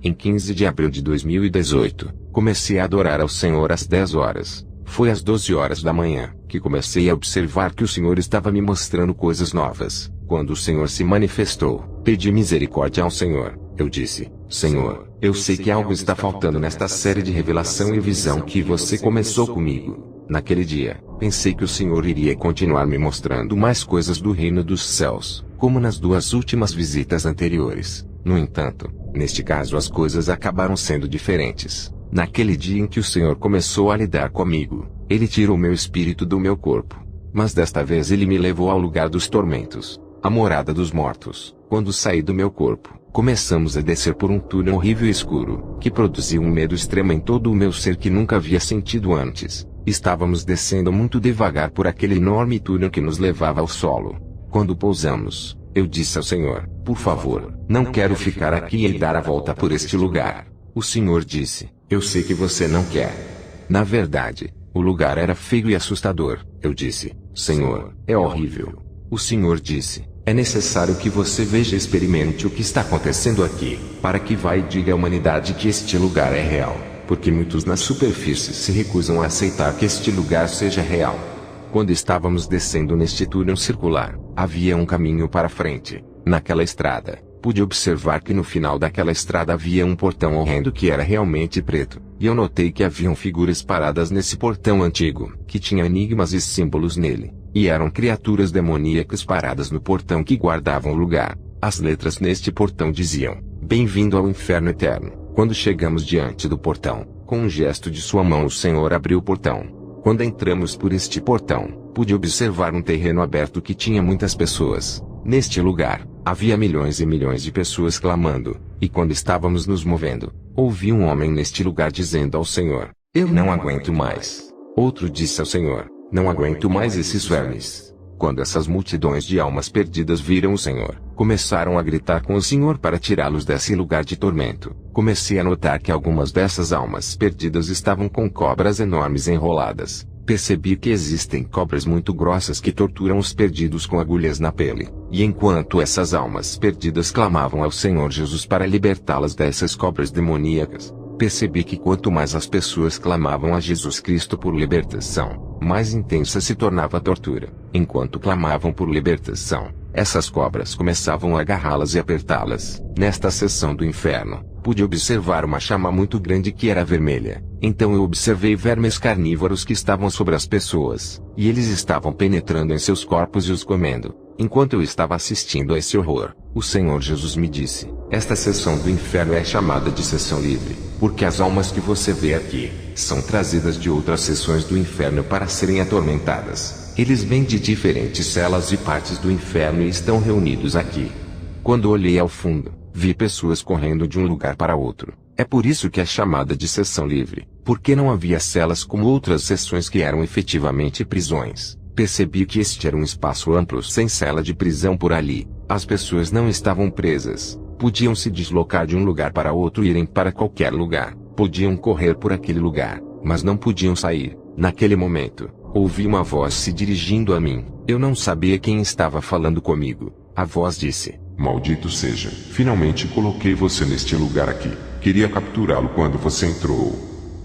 Em 15 de abril de 2018, comecei a adorar ao Senhor às 10 horas. Foi às 12 horas da manhã que comecei a observar que o Senhor estava me mostrando coisas novas. Quando o Senhor se manifestou, pedi misericórdia ao Senhor. Eu disse: Senhor, eu sei que algo está faltando nesta série de revelação e visão que você começou comigo. Naquele dia, pensei que o Senhor iria continuar me mostrando mais coisas do reino dos céus, como nas duas últimas visitas anteriores. No entanto, neste caso as coisas acabaram sendo diferentes. Naquele dia em que o Senhor começou a lidar comigo, Ele tirou meu espírito do meu corpo. Mas desta vez Ele me levou ao lugar dos tormentos, a morada dos mortos. Quando saí do meu corpo, começamos a descer por um túnel horrível e escuro, que produziu um medo extremo em todo o meu ser que nunca havia sentido antes. Estávamos descendo muito devagar por aquele enorme túnel que nos levava ao solo. Quando pousamos, eu disse ao Senhor: por favor, não quero ficar aqui e dar a volta por este lugar. O Senhor disse: eu sei que você não quer. Na verdade, o lugar era feio e assustador. Eu disse: Senhor, é horrível. O Senhor disse: é necessário que você veja e experimente o que está acontecendo aqui, para que vá e diga à humanidade que este lugar é real, porque muitos na superfície se recusam a aceitar que este lugar seja real. Quando estávamos descendo neste túnel circular, havia um caminho para frente. Naquela estrada, pude observar que no final daquela estrada havia um portão horrendo que era realmente preto, e eu notei que haviam figuras paradas nesse portão antigo, que tinha enigmas e símbolos nele, e eram criaturas demoníacas paradas no portão que guardavam o lugar. As letras neste portão diziam: bem-vindo ao inferno eterno. Quando chegamos diante do portão, com um gesto de sua mão o Senhor abriu o portão. Quando entramos por este portão, pude observar um terreno aberto que tinha muitas pessoas. Neste lugar, havia milhões e milhões de pessoas clamando, e quando estávamos nos movendo, ouvi um homem neste lugar dizendo ao Senhor: eu não aguento mais. Outro disse ao Senhor: não aguento mais esses vermes. Quando essas multidões de almas perdidas viram o Senhor, começaram a gritar com o Senhor para tirá-los desse lugar de tormento. Comecei a notar que algumas dessas almas perdidas estavam com cobras enormes enroladas. Percebi que existem cobras muito grossas que torturam os perdidos com agulhas na pele. E enquanto essas almas perdidas clamavam ao Senhor Jesus para libertá-las dessas cobras demoníacas, percebi que quanto mais as pessoas clamavam a Jesus Cristo por libertação, mais intensa se tornava a tortura. Enquanto clamavam por libertação, essas cobras começavam a agarrá-las e apertá-las. Nesta seção do inferno, pude observar uma chama muito grande que era vermelha. Então eu observei vermes carnívoros que estavam sobre as pessoas, e eles estavam penetrando em seus corpos e os comendo. Enquanto eu estava assistindo a esse horror, o Senhor Jesus me disse: esta seção do inferno é chamada de seção livre, porque as almas que você vê aqui, são trazidas de outras seções do inferno para serem atormentadas. Eles vêm de diferentes celas e partes do inferno e estão reunidos aqui. Quando olhei ao fundo, vi pessoas correndo de um lugar para outro. É por isso que é chamada de seção livre, porque não havia celas como outras seções que eram efetivamente prisões. Percebi que este era um espaço amplo sem cela de prisão por ali. As pessoas não estavam presas. Podiam se deslocar de um lugar para outro e irem para qualquer lugar. Podiam correr por aquele lugar, mas não podiam sair. Naquele momento, ouvi uma voz se dirigindo a mim. Eu não sabia quem estava falando comigo. A voz disse: maldito seja, finalmente coloquei você neste lugar aqui. Queria capturá-lo quando você entrou.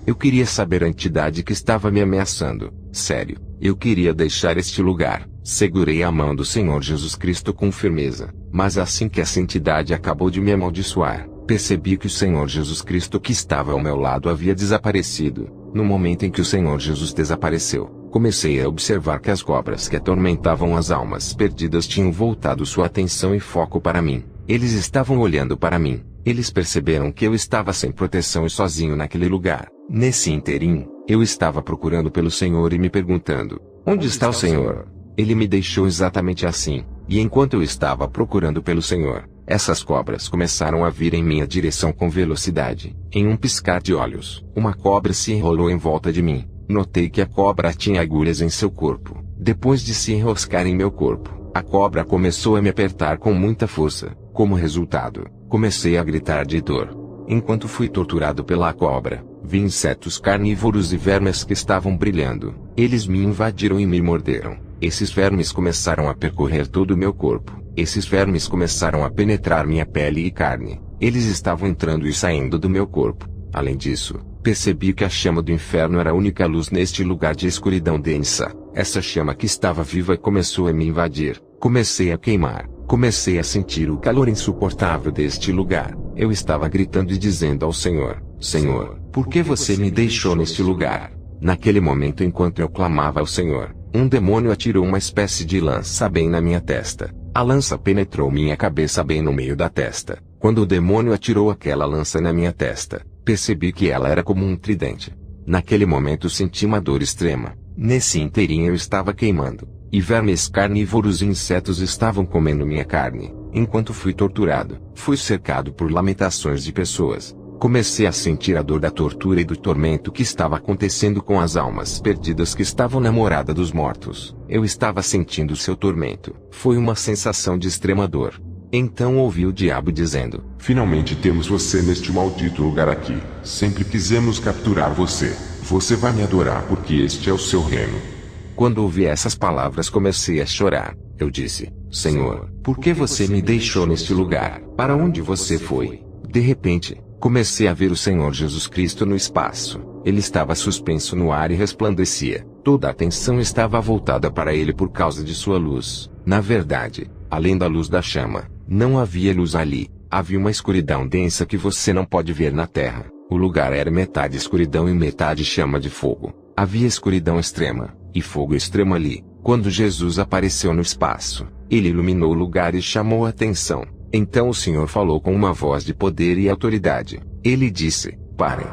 Eu queria saber a entidade que estava me ameaçando. Sério, eu queria deixar este lugar. Segurei a mão do Senhor Jesus Cristo com firmeza. Mas assim que essa entidade acabou de me amaldiçoar, percebi que o Senhor Jesus Cristo que estava ao meu lado havia desaparecido. No momento em que o Senhor Jesus desapareceu, comecei a observar que as cobras que atormentavam as almas perdidas tinham voltado sua atenção e foco para mim. Eles estavam olhando para mim. Eles perceberam que eu estava sem proteção e sozinho naquele lugar. Nesse interim, eu estava procurando pelo Senhor e me perguntando: onde está o Senhor? Ele me deixou exatamente assim. E enquanto eu estava procurando pelo Senhor, essas cobras começaram a vir em minha direção com velocidade. Em um piscar de olhos, uma cobra se enrolou em volta de mim. Notei que a cobra tinha agulhas em seu corpo. Depois de se enroscar em meu corpo, a cobra começou a me apertar com muita força. Como resultado, comecei a gritar de dor. Enquanto fui torturado pela cobra, vi insetos carnívoros e vermes que estavam brilhando. Eles me invadiram e me morderam. Esses vermes começaram a percorrer todo o meu corpo. Esses vermes começaram a penetrar minha pele e carne. Eles estavam entrando e saindo do meu corpo. Além disso, percebi que a chama do inferno era a única luz neste lugar de escuridão densa. Essa chama que estava viva começou a me invadir. Comecei a queimar. Comecei a sentir o calor insuportável deste lugar. Eu estava gritando e dizendo ao Senhor: Senhor, por que você me deixou neste lugar? Naquele momento, enquanto eu clamava ao Senhor, um demônio atirou uma espécie de lança bem na minha testa. A lança penetrou minha cabeça bem no meio da testa. Quando o demônio atirou aquela lança na minha testa, percebi que ela era como um tridente. Naquele momento senti uma dor extrema. Nesse inteirinho eu estava queimando, e vermes carnívoros e insetos estavam comendo minha carne. Enquanto fui torturado, fui cercado por lamentações de pessoas. Comecei a sentir a dor da tortura e do tormento que estava acontecendo com as almas perdidas que estavam na morada dos mortos. Eu estava sentindo seu tormento. Foi uma sensação de extrema dor. Então ouvi o diabo dizendo: Finalmente temos você neste maldito lugar aqui. Sempre quisemos capturar você. Você vai me adorar porque este é o seu reino. Quando ouvi essas palavras, comecei a chorar. Eu disse: Senhor, por que você me deixou neste lugar? Para onde você foi? De repente, comecei a ver o Senhor Jesus Cristo no espaço. Ele estava suspenso no ar e resplandecia. Toda a atenção estava voltada para ele por causa de sua luz. Na verdade, além da luz da chama, não havia luz ali. Havia uma escuridão densa que você não pode ver na terra. O lugar era metade escuridão e metade chama de fogo. Havia escuridão extrema e fogo extremo ali. Quando Jesus apareceu no espaço, ele iluminou o lugar e chamou a atenção. Então o Senhor falou com uma voz de poder e autoridade. Ele disse: Parem.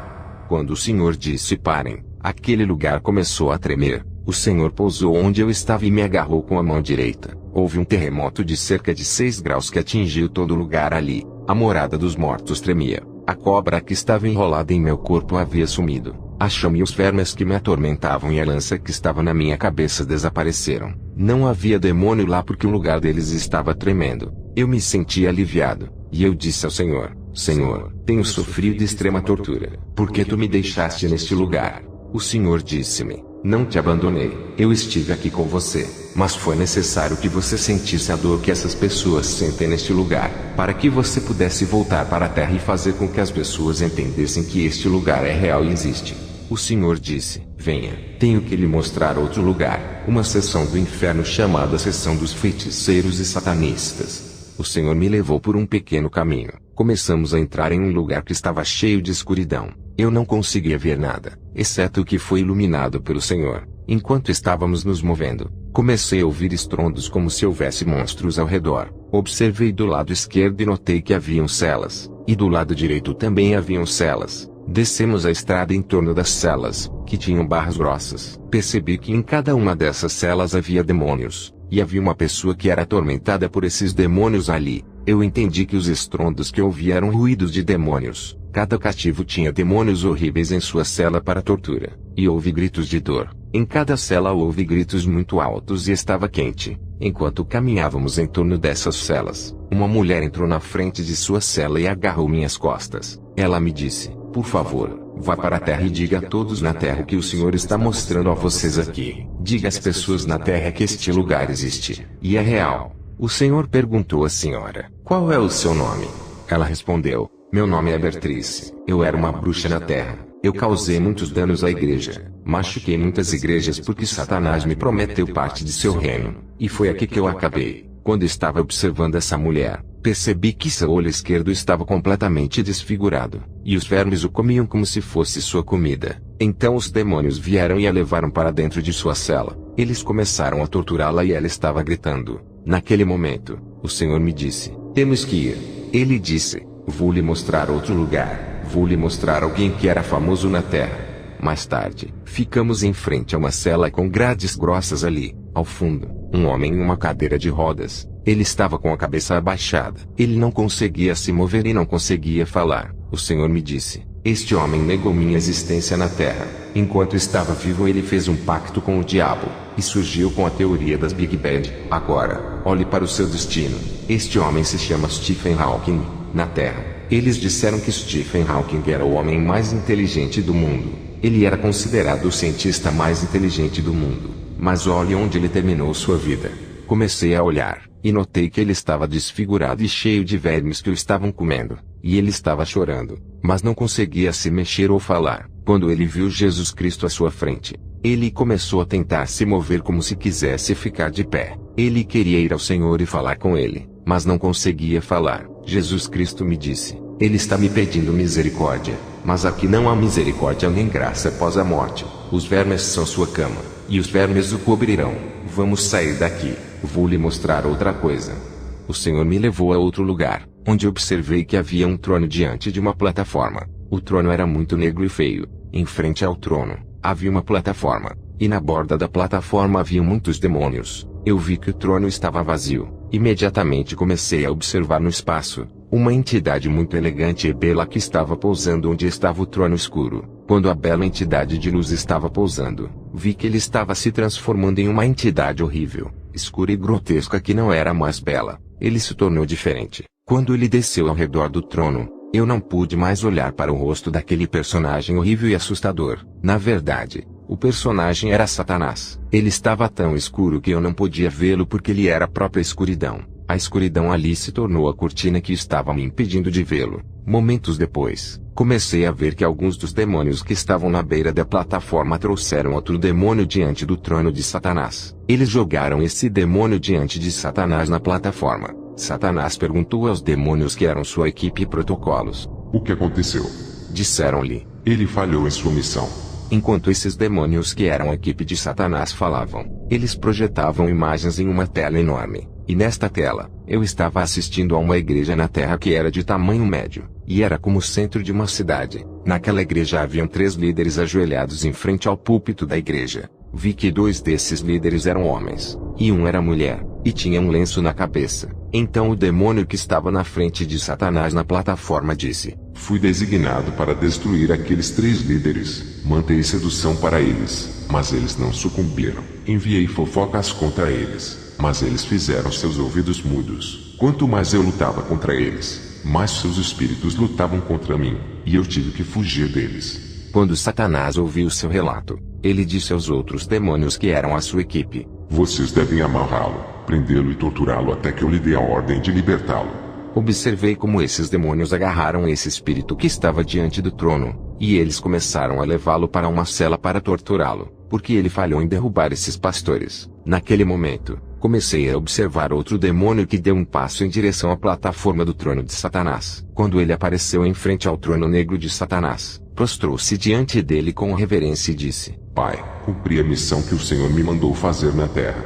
Quando o Senhor disse parem, aquele lugar começou a tremer. O Senhor pousou onde eu estava e me agarrou com a mão direita. Houve um terremoto de cerca de 6 graus que atingiu todo o lugar ali. A morada dos mortos tremia. A cobra que estava enrolada em meu corpo havia sumido. A chama e os vermes que me atormentavam e a lança que estava na minha cabeça desapareceram. Não havia demônio lá porque o lugar deles estava tremendo. Eu me senti aliviado, e eu disse ao Senhor: Senhor, tenho sofrido extrema tortura. Por que tu me deixaste neste lugar? O Senhor disse-me: Não te abandonei. Eu estive aqui com você, mas foi necessário que você sentisse a dor que essas pessoas sentem neste lugar, para que você pudesse voltar para a terra e fazer com que as pessoas entendessem que este lugar é real e existe. O Senhor disse: Venha, tenho que lhe mostrar outro lugar, uma seção do inferno chamada seção dos feiticeiros e satanistas. O Senhor me levou por um pequeno caminho. Começamos a entrar em um lugar que estava cheio de escuridão. Eu não conseguia ver nada, exceto o que foi iluminado pelo Senhor. Enquanto estávamos nos movendo, comecei a ouvir estrondos como se houvesse monstros ao redor. Observei do lado esquerdo e notei que haviam celas, e do lado direito também haviam celas. Descemos a estrada em torno das celas, que tinham barras grossas. Percebi que em cada uma dessas celas havia demônios, e havia uma pessoa que era atormentada por esses demônios ali. Eu entendi que os estrondos que ouvi eram ruídos de demônios. Cada cativo tinha demônios horríveis em sua cela para tortura, e houve gritos de dor. Em cada cela houve gritos muito altos e estava quente. Enquanto caminhávamos em torno dessas celas, uma mulher entrou na frente de sua cela e agarrou minhas costas. Ela me disse: Por favor, vá para a terra e diga a todos na terra o que o Senhor está mostrando a vocês aqui. Diga às pessoas na terra que este lugar existe, e é real. O Senhor perguntou à senhora: Qual é o seu nome? Ela respondeu: Meu nome é Bertrice. Eu era uma bruxa na terra. Eu causei muitos danos à igreja. Machuquei muitas igrejas porque Satanás me prometeu parte de seu reino. E foi aqui que eu acabei. Quando estava observando essa mulher, percebi que seu olho esquerdo estava completamente desfigurado, e os vermes o comiam como se fosse sua comida. Então os demônios vieram e a levaram para dentro de sua cela. Eles começaram a torturá-la e ela estava gritando. Naquele momento, o Senhor me disse: Temos que ir. Ele disse: Vou lhe mostrar outro lugar. Vou lhe mostrar alguém que era famoso na terra. Mais tarde, ficamos em frente a uma cela com grades grossas ali. Ao fundo, um homem em uma cadeira de rodas. Ele estava com a cabeça abaixada. Ele não conseguia se mover e não conseguia falar. O Senhor me disse: Este homem negou minha existência na terra. Enquanto estava vivo, ele fez um pacto com o diabo, e surgiu com a teoria das Big Bang. Agora, olhe para o seu destino. Este homem se chama Stephen Hawking, na terra. Eles disseram que Stephen Hawking era o homem mais inteligente do mundo. Ele era considerado o cientista mais inteligente do mundo. Mas olhe onde ele terminou sua vida. Comecei a olhar, e notei que ele estava desfigurado e cheio de vermes que o estavam comendo, e ele estava chorando, mas não conseguia se mexer ou falar. Quando ele viu Jesus Cristo à sua frente, ele começou a tentar se mover como se quisesse ficar de pé. Ele queria ir ao Senhor e falar com ele, mas não conseguia falar. Jesus Cristo me disse: ele está me pedindo misericórdia, mas aqui não há misericórdia nem graça após a morte. Os vermes são sua cama, e os vermes o cobrirão. Vamos sair daqui, vou lhe mostrar outra coisa. O Senhor me levou a outro lugar, onde observei que havia um trono diante de uma plataforma. O trono era muito negro e feio. Em frente ao trono, havia uma plataforma, e na borda da plataforma havia muitos demônios. Eu vi que o trono estava vazio. Imediatamente comecei a observar no espaço uma entidade muito elegante e bela que estava pousando onde estava o trono escuro. Quando a bela entidade de luz estava pousando, vi que ele estava se transformando em uma entidade horrível, escura e grotesca que não era mais bela. Ele se tornou diferente. Quando ele desceu ao redor do trono, eu não pude mais olhar para o rosto daquele personagem horrível e assustador. Na verdade, o personagem era Satanás. Ele estava tão escuro que eu não podia vê-lo porque ele era a própria escuridão. A escuridão ali se tornou a cortina que estava me impedindo de vê-lo. Momentos depois, comecei a ver que alguns dos demônios que estavam na beira da plataforma trouxeram outro demônio diante do trono de Satanás. Eles jogaram esse demônio diante de Satanás na plataforma. Satanás perguntou aos demônios que eram sua equipe e protocolos. O que aconteceu? Disseram-lhe: ele falhou em sua missão. Enquanto esses demônios que eram a equipe de Satanás falavam, eles projetavam imagens em uma tela enorme. E nesta tela, eu estava assistindo a uma igreja na terra que era de tamanho médio, e era como o centro de uma cidade. Naquela igreja haviam 3 líderes ajoelhados em frente ao púlpito da igreja. Vi que 2 desses líderes eram homens, e um era mulher, e tinha um lenço na cabeça. Então o demônio que estava na frente de Satanás na plataforma disse: fui designado para destruir aqueles 3 líderes. Mantei sedução para eles, mas eles não sucumbiram. Enviei fofocas contra eles, mas eles fizeram seus ouvidos mudos. Quanto mais eu lutava contra eles, mais seus espíritos lutavam contra mim, e eu tive que fugir deles. Quando Satanás ouviu seu relato, ele disse aos outros demônios que eram a sua equipe: vocês devem amarrá-lo, prendê-lo e torturá-lo até que eu lhe dê a ordem de libertá-lo. Observei como esses demônios agarraram esse espírito que estava diante do trono, e eles começaram a levá-lo para uma cela para torturá-lo, porque ele falhou em derrubar esses pastores. Naquele momento, comecei a observar outro demônio que deu um passo em direção à plataforma do trono de Satanás. Quando ele apareceu em frente ao trono negro de Satanás, prostrou-se diante dele com reverência e disse: Pai, cumpri a missão que o Senhor me mandou fazer na terra.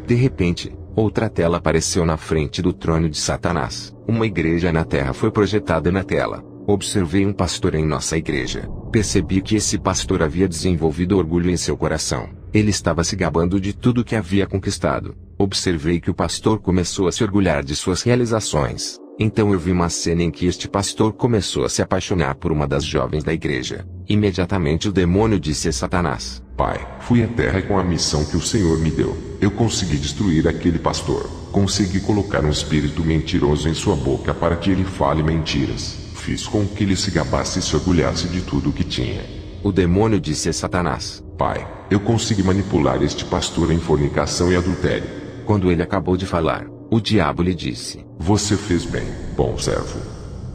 De repente, outra tela apareceu na frente do trono de Satanás. Uma igreja na terra foi projetada na tela. Observei um pastor em nossa igreja. Percebi que esse pastor havia desenvolvido orgulho em seu coração. Ele estava se gabando de tudo que havia conquistado. Observei que o pastor começou a se orgulhar de suas realizações. Então eu vi uma cena em que este pastor começou a se apaixonar por uma das jovens da igreja. Imediatamente o demônio disse a Satanás: Pai, fui à terra com a missão que o Senhor me deu. Eu consegui destruir aquele pastor. Consegui colocar um espírito mentiroso em sua boca para que ele fale mentiras. Fiz com que ele se gabasse e se orgulhasse de tudo o que tinha. O demônio disse a Satanás: Pai, eu consegui manipular este pastor em fornicação e adultério. Quando ele acabou de falar, o diabo lhe disse: Você fez bem, bom servo.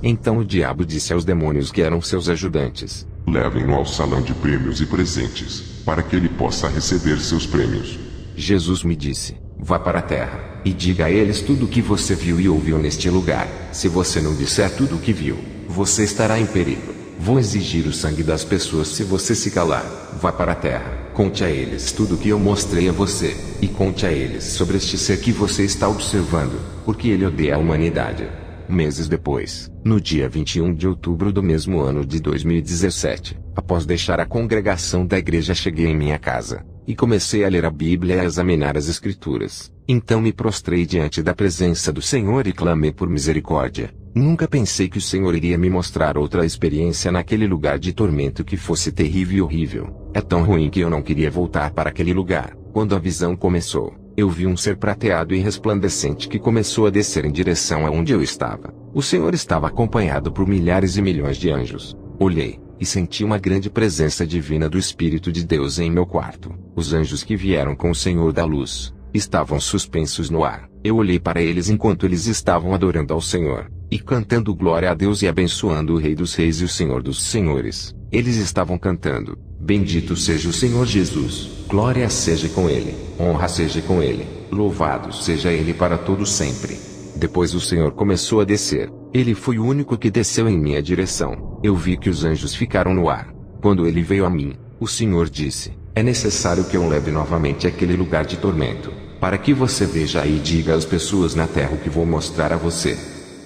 Então o diabo disse aos demônios que eram seus ajudantes: Levem-no ao salão de prêmios e presentes, para que ele possa receber seus prêmios. Jesus me disse: Vá para a terra, e diga a eles tudo o que você viu e ouviu neste lugar. Se você não disser tudo o que viu, você estará em perigo. Vou exigir o sangue das pessoas se você se calar. Vá para a terra, conte a eles tudo o que eu mostrei a você, e conte a eles sobre este ser que você está observando, porque ele odeia a humanidade. Meses depois, no dia 21 de outubro do mesmo ano de 2017, após deixar a congregação da igreja, cheguei em minha casa, e comecei a ler a Bíblia e a examinar as Escrituras. Então me prostrei diante da presença do Senhor e clamei por misericórdia. Nunca pensei que o Senhor iria me mostrar outra experiência naquele lugar de tormento que fosse terrível e horrível. É tão ruim que eu não queria voltar para aquele lugar. Quando a visão começou, eu vi um ser prateado e resplandecente que começou a descer em direção aonde eu estava. O Senhor estava acompanhado por milhares e milhões de anjos. Olhei, e senti uma grande presença divina do Espírito de Deus em meu quarto. Os anjos que vieram com o Senhor da luz estavam suspensos no ar. Eu olhei para eles enquanto eles estavam adorando ao Senhor, e cantando glória a Deus e abençoando o Rei dos Reis e o Senhor dos Senhores. Eles estavam cantando: Bendito seja o Senhor Jesus, glória seja com Ele, honra seja com Ele, louvado seja Ele para todo sempre. Depois o Senhor começou a descer. Ele foi o único que desceu em minha direção. Eu vi que os anjos ficaram no ar. Quando ele veio a mim, o Senhor disse: É necessário que eu o leve novamente àquele lugar de tormento, para que você veja e diga às pessoas na terra o que vou mostrar a você.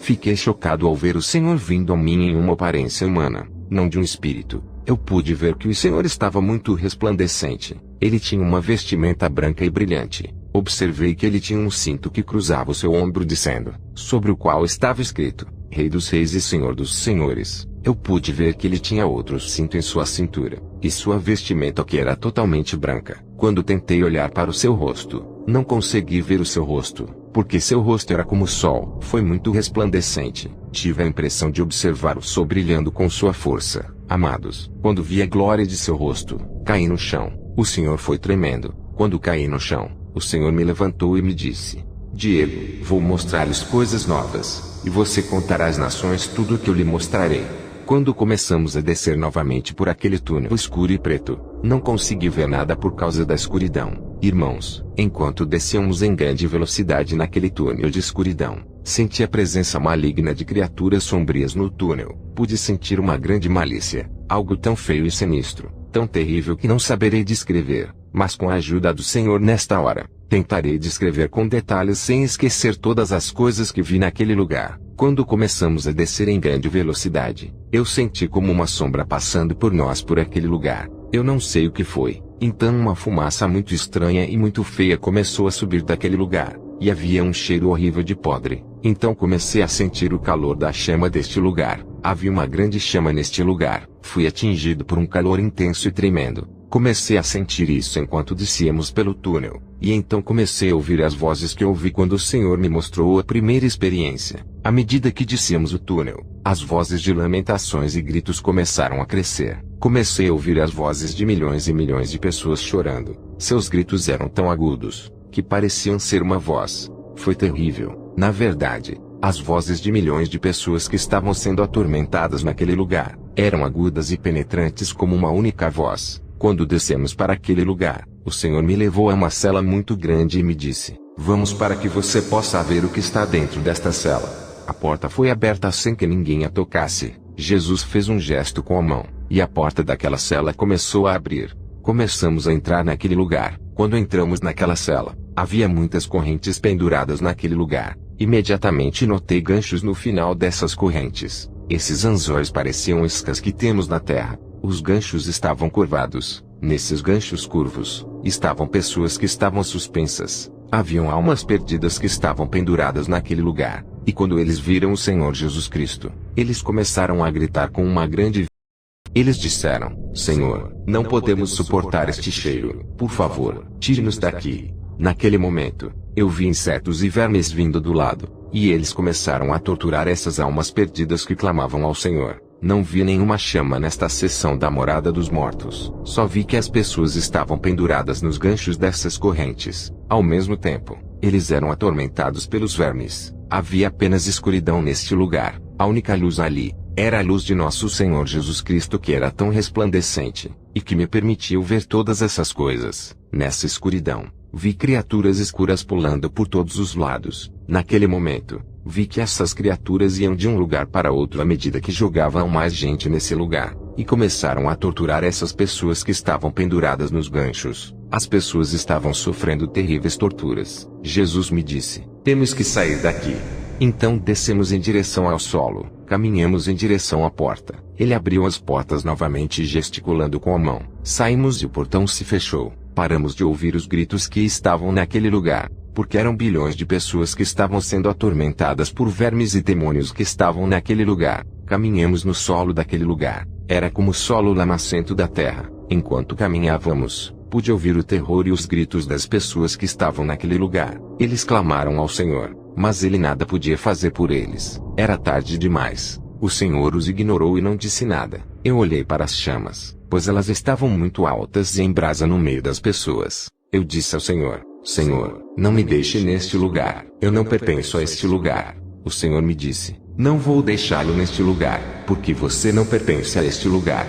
Fiquei chocado ao ver o Senhor vindo a mim em uma aparência humana, não de um espírito. Eu pude ver que o Senhor estava muito resplandecente. Ele tinha uma vestimenta branca e brilhante. Observei que ele tinha um cinto que cruzava o seu ombro dizendo, sobre o qual estava escrito, Rei dos Reis e Senhor dos Senhores. Eu pude ver que ele tinha outro cinto em sua cintura, e sua vestimenta que era totalmente branca. Quando tentei olhar para o seu rosto, não consegui ver o seu rosto, porque seu rosto era como o sol. Foi muito resplandecente. Tive a impressão de observar o sol brilhando com sua força. Amados, quando vi a glória de seu rosto, caí no chão. O Senhor foi tremendo. Quando caí no chão, o Senhor me levantou e me disse: Diego, vou mostrar-lhes coisas novas, e você contará às nações tudo o que eu lhe mostrarei. Quando começamos a descer novamente por aquele túnel escuro e preto, não consegui ver nada por causa da escuridão. Irmãos, enquanto descíamos em grande velocidade naquele túnel de escuridão, senti a presença maligna de criaturas sombrias no túnel. Pude sentir uma grande malícia, algo tão feio e sinistro, tão terrível que não saberei descrever, mas com a ajuda do Senhor nesta hora, tentarei descrever com detalhes sem esquecer todas as coisas que vi naquele lugar. Quando começamos a descer em grande velocidade, eu senti como uma sombra passando por nós por aquele lugar. Eu não sei o que foi. Então uma fumaça muito estranha e muito feia começou a subir daquele lugar, e havia um cheiro horrível de podre. Então comecei a sentir o calor da chama deste lugar. Havia uma grande chama neste lugar. Fui atingido por um calor intenso e tremendo. Comecei a sentir isso enquanto descíamos pelo túnel, e então comecei a ouvir as vozes que ouvi quando o Senhor me mostrou a primeira experiência. À medida que descíamos o túnel, as vozes de lamentações e gritos começaram a crescer. Comecei a ouvir as vozes de milhões e milhões de pessoas chorando. Seus gritos eram tão agudos, que pareciam ser uma voz. Foi terrível. Na verdade, as vozes de milhões de pessoas que estavam sendo atormentadas naquele lugar, eram agudas e penetrantes como uma única voz. Quando descemos para aquele lugar, o Senhor me levou a uma cela muito grande e me disse: Vamos para que você possa ver o que está dentro desta cela. A porta foi aberta sem que ninguém a tocasse. Jesus fez um gesto com a mão, e a porta daquela cela começou a abrir. Começamos a entrar naquele lugar. Quando entramos naquela cela, havia muitas correntes penduradas naquele lugar. Imediatamente notei ganchos no final dessas correntes. Esses anzóis pareciam iscas que temos na terra. Os ganchos estavam curvados. Nesses ganchos curvos, estavam pessoas que estavam suspensas. Haviam almas perdidas que estavam penduradas naquele lugar. E quando eles viram o Senhor Jesus Cristo, eles começaram a gritar com uma grande voz. Eles disseram: Senhor, não podemos suportar este cheiro. Por favor, tire-nos daqui. Naquele momento, eu vi insetos e vermes vindo do lado, e eles começaram a torturar essas almas perdidas que clamavam ao Senhor. Não vi nenhuma chama nesta seção da morada dos mortos. Só vi que as pessoas estavam penduradas nos ganchos dessas correntes. Ao mesmo tempo, eles eram atormentados pelos vermes. Havia apenas escuridão neste lugar. A única luz ali era a luz de nosso Senhor Jesus Cristo, que era tão resplandecente, e que me permitiu ver todas essas coisas. Nessa escuridão, vi criaturas escuras pulando por todos os lados. Naquele momento, vi que essas criaturas iam de um lugar para outro à medida que jogavam mais gente nesse lugar, e começaram a torturar essas pessoas que estavam penduradas nos ganchos. As pessoas estavam sofrendo terríveis torturas. Jesus me disse: Temos que sair daqui. Então descemos em direção ao solo, caminhamos em direção à porta. Ele abriu as portas novamente gesticulando com a mão. Saímos e o portão se fechou. Paramos de ouvir os gritos que estavam naquele lugar, porque eram bilhões de pessoas que estavam sendo atormentadas por vermes e demônios que estavam naquele lugar. Caminhamos no solo daquele lugar. Era como o solo lamacento da terra. Enquanto caminhávamos, pude ouvir o terror e os gritos das pessoas que estavam naquele lugar. Eles clamaram ao Senhor, mas ele nada podia fazer por eles. Era tarde demais. O Senhor os ignorou e não disse nada. Eu olhei para as chamas, pois elas estavam muito altas e em brasa no meio das pessoas. Eu disse ao Senhor: Senhor, não me deixe neste lugar, eu não pertenço a este lugar. O Senhor me disse, não vou deixá-lo neste lugar, porque você não pertence a este lugar.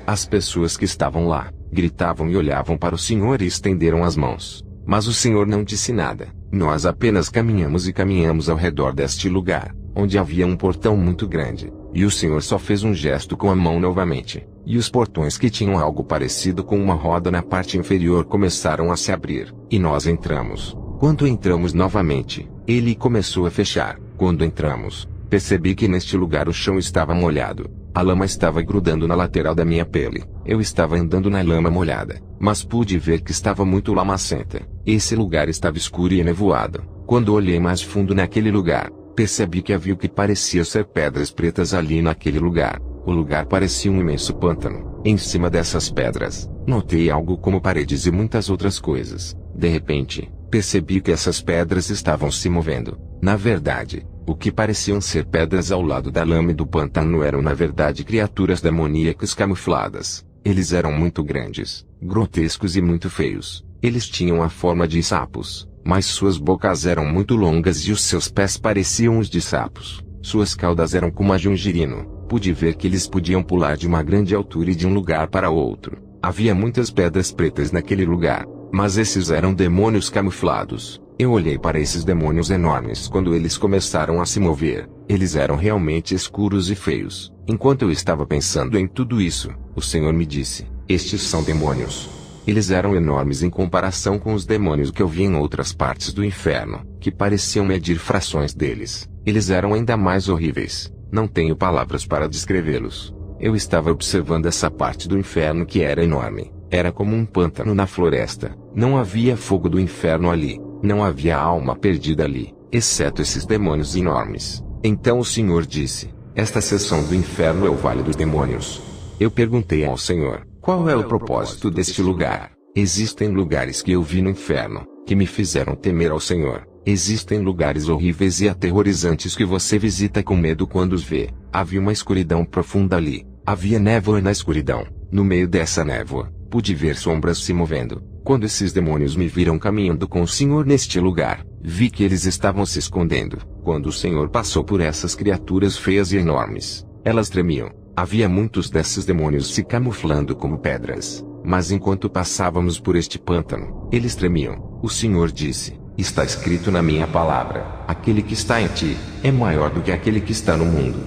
As pessoas que estavam lá, gritavam e olhavam para o Senhor e estenderam as mãos. Mas o Senhor não disse nada, nós apenas caminhamos e caminhamos ao redor deste lugar, onde havia um portão muito grande, e o Senhor só fez um gesto com a mão novamente, e os portões que tinham algo parecido com uma roda na parte inferior começaram a se abrir, e nós entramos. Quando entramos novamente, ele começou a fechar. Quando entramos, percebi que neste lugar o chão estava molhado. A lama estava grudando na lateral da minha pele. Eu estava andando na lama molhada, mas pude ver que estava muito lamacenta. Esse lugar estava escuro e nevoado. Quando olhei mais fundo naquele lugar, percebi que havia o que parecia ser pedras pretas ali naquele lugar. O lugar parecia um imenso pântano. Em cima dessas pedras, notei algo como paredes e muitas outras coisas. De repente, percebi que essas pedras estavam se movendo. Na verdade, o que pareciam ser pedras ao lado da lama e do pântano eram na verdade criaturas demoníacas camufladas. Eles eram muito grandes, grotescos e muito feios. Eles tinham a forma de sapos, mas suas bocas eram muito longas e os seus pés pareciam os de sapos. Suas caudas eram como a de um girino. Pude ver que eles podiam pular de uma grande altura e de um lugar para outro. Havia muitas pedras pretas naquele lugar, mas esses eram demônios camuflados. Eu olhei para esses demônios enormes quando eles começaram a se mover. Eles eram realmente escuros e feios. Enquanto eu estava pensando em tudo isso, o Senhor me disse, estes são demônios. Eles eram enormes em comparação com os demônios que eu vi em outras partes do inferno, que pareciam medir frações deles. Eles eram ainda mais horríveis. Não tenho palavras para descrevê-los. Eu estava observando essa parte do inferno que era enorme. Era como um pântano na floresta. Não havia fogo do inferno ali. Não havia alma perdida ali, exceto esses demônios enormes. Então o Senhor disse, esta seção do inferno é o Vale dos Demônios. Eu perguntei ao Senhor, qual é o propósito deste lugar? Existem lugares que eu vi no inferno, que me fizeram temer ao Senhor. Existem lugares horríveis e aterrorizantes que você visita com medo quando os vê. Havia uma escuridão profunda ali. Havia névoa na escuridão. No meio dessa névoa, pude ver sombras se movendo. Quando esses demônios me viram caminhando com o Senhor neste lugar, vi que eles estavam se escondendo. Quando o Senhor passou por essas criaturas feias e enormes, elas tremiam. Havia muitos desses demônios se camuflando como pedras. Mas enquanto passávamos por este pântano, eles tremiam. O Senhor disse, está escrito na minha palavra, aquele que está em ti, é maior do que aquele que está no mundo.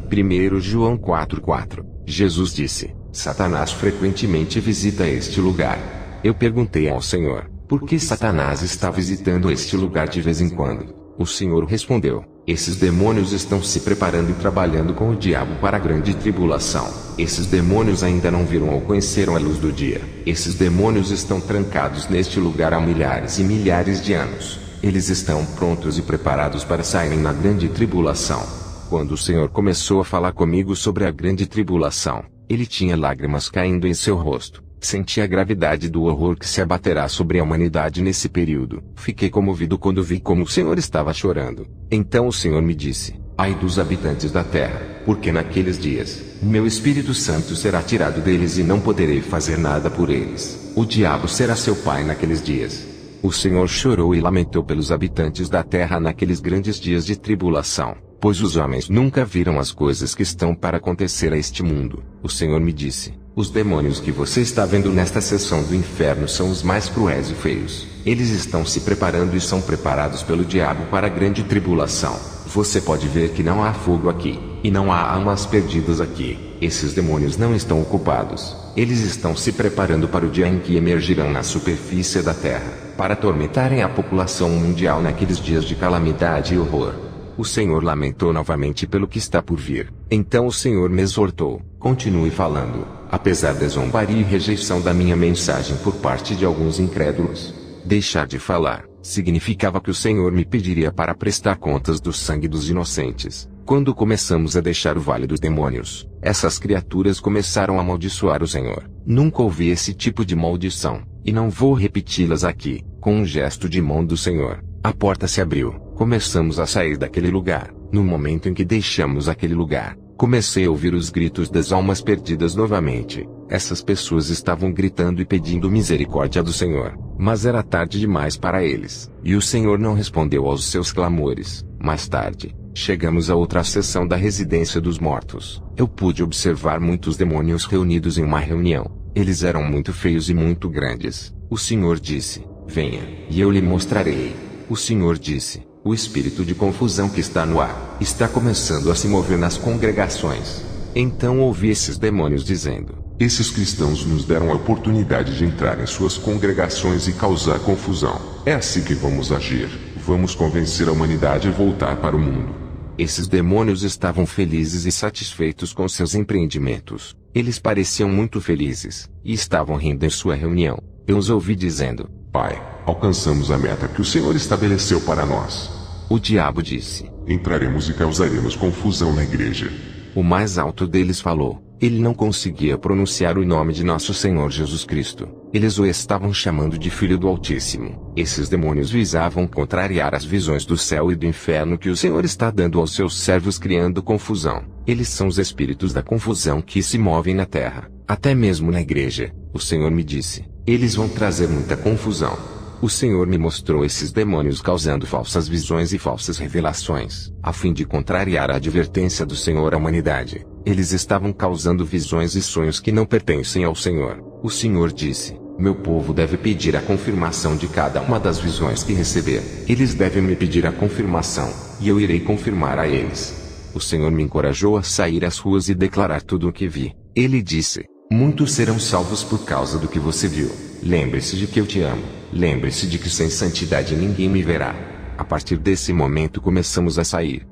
1 João 4,4. Jesus disse, Satanás frequentemente visita este lugar. Eu perguntei ao Senhor, por que Satanás está visitando este lugar de vez em quando? O Senhor respondeu, esses demônios estão se preparando e trabalhando com o diabo para a grande tribulação. Esses demônios ainda não viram ou conheceram a luz do dia. Esses demônios estão trancados neste lugar há milhares e milhares de anos. Eles estão prontos e preparados para saírem na grande tribulação. Quando o Senhor começou a falar comigo sobre a grande tribulação, ele tinha lágrimas caindo em seu rosto. Senti a gravidade do horror que se abaterá sobre a humanidade nesse período. Fiquei comovido quando vi como o Senhor estava chorando. Então o Senhor me disse, ai dos habitantes da terra, porque naqueles dias, meu Espírito Santo será tirado deles e não poderei fazer nada por eles. O diabo será seu pai naqueles dias. O Senhor chorou e lamentou pelos habitantes da terra naqueles grandes dias de tribulação, pois os homens nunca viram as coisas que estão para acontecer a este mundo. O Senhor me disse, os demônios que você está vendo nesta seção do inferno são os mais cruéis e feios. Eles estão se preparando e são preparados pelo diabo para a grande tribulação. Você pode ver que não há fogo aqui, e não há almas perdidas aqui. Esses demônios não estão ocupados. Eles estão se preparando para o dia em que emergirão na superfície da terra, para atormentarem a população mundial naqueles dias de calamidade e horror. O Senhor lamentou novamente pelo que está por vir. Então o Senhor me exortou, continue falando, apesar da zombaria e rejeição da minha mensagem por parte de alguns incrédulos. Deixar de falar significava que o Senhor me pediria para prestar contas do sangue dos inocentes. Quando começamos a deixar o Vale dos Demônios, essas criaturas começaram a amaldiçoar o Senhor. Nunca ouvi esse tipo de maldição, e não vou repeti-las aqui. Com um gesto de mão do Senhor, a porta se abriu. Começamos a sair daquele lugar. No momento em que deixamos aquele lugar, comecei a ouvir os gritos das almas perdidas novamente. Essas pessoas estavam gritando e pedindo misericórdia do Senhor, mas era tarde demais para eles, e o Senhor não respondeu aos seus clamores. Mais tarde, chegamos a outra seção da residência dos mortos. Eu pude observar muitos demônios reunidos em uma reunião. Eles eram muito feios e muito grandes. O Senhor disse: venha, e eu lhe mostrarei. O Senhor disse: o espírito de confusão que está no ar está começando a se mover nas congregações. Então ouvi esses demônios dizendo: esses cristãos nos deram a oportunidade de entrar em suas congregações e causar confusão. É assim que vamos agir. Vamos convencer a humanidade a voltar para o mundo. Esses demônios estavam felizes e satisfeitos com seus empreendimentos. Eles pareciam muito felizes, e estavam rindo em sua reunião. Eu os ouvi dizendo: Pai, alcançamos a meta que o Senhor estabeleceu para nós. O diabo disse: entraremos e causaremos confusão na igreja. O mais alto deles falou. Ele não conseguia pronunciar o nome de nosso Senhor Jesus Cristo. Eles o estavam chamando de Filho do Altíssimo. Esses demônios visavam contrariar as visões do céu e do inferno que o Senhor está dando aos seus servos, criando confusão. Eles são os espíritos da confusão que se movem na terra, até mesmo na igreja. O Senhor me disse: eles vão trazer muita confusão. O Senhor me mostrou esses demônios causando falsas visões e falsas revelações, a fim de contrariar a advertência do Senhor à humanidade. Eles estavam causando visões e sonhos que não pertencem ao Senhor. O Senhor disse: meu povo deve pedir a confirmação de cada uma das visões que receber. Eles devem me pedir a confirmação, e eu irei confirmar a eles. O Senhor me encorajou a sair às ruas e declarar tudo o que vi. Ele disse: muitos serão salvos por causa do que você viu. Lembre-se de que eu te amo. Lembre-se de que sem santidade ninguém me verá. A partir desse momento começamos a sair.